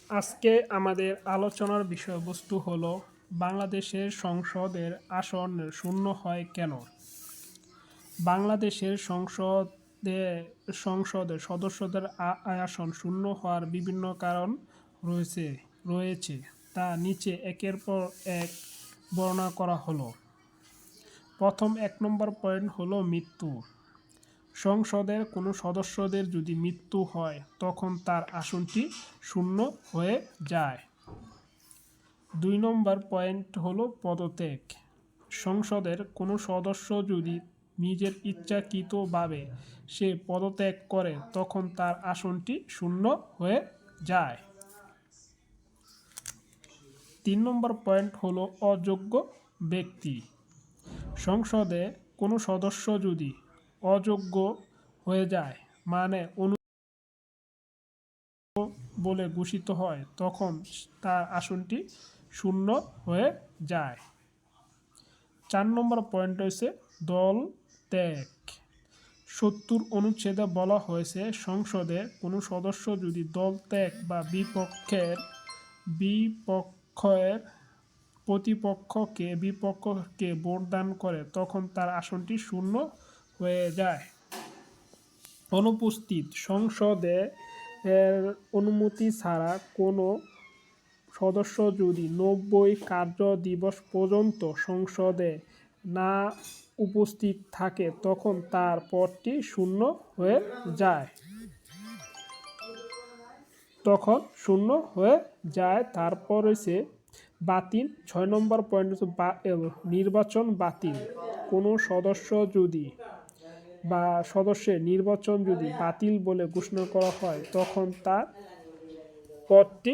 আজকে আমাদের আলোচনার বিষয়বস্তু হলো বাংলাদেশের সংসদের আসন শূন্য হয় কেন? বাংলাদেশের সংসদে সদস্যদের আসন শূন্য হওয়ার বিভিন্ন কারণ রয়েছে তা নিচে একের পর এক বর্ণনা করা হলো। প্রথম 1 নম্বর পয়েন্ট হলো মৃত্যু। সংসদের কোনো সদস্যদের যদি মৃত্যু হয় তখন তার আসনটি শূন্য হয়ে যায়। 2 নম্বর পয়েন্ট হলো পদত্যাগ। সংসদের কোনো সদস্য যদি নিজের ইচ্ছাকৃতভাবে সে পদত্যাগ করে তখন তার আসনটি শূন্য হয়ে যায়। 3 নম্বর পয়েন্ট হলো অযোগ্য ব্যক্তি। সংসদে কোনো সদস্য যদি অযোগ্য হয়ে যায় মানে বলে ঘোষিত হয় তখন তার আসনটি শূন্য হয়ে যায়। 4 নম্বর পয়েন্ট হয়েছে দল ত্যাগ। 70 অনুচ্ছেদে বলা হয়েছে সংসদে কোনো সদস্য যদি দল ত্যাগ বা বিপক্ষকে ভোট দান করে তখন তার আসনটি শূন্য হয়ে যায়। অনুপস্থিত। সংসদে অনুমতি ছাড়া কোনো সদস্য যদি 90 কার্য দিবস পর্যন্ত সংসদে না উপস্থিত থাকে তখন তার পদটি শূন্য হয়ে যায়। তারপর হচ্ছে বাতিল। 6 নম্বর পয়েন্ট হচ্ছে নির্বাচন বাতিল। কোনো সদস্যের নির্বাচন যদি বাতিল বলে ঘোষণা করা হয় তখন তার পদটি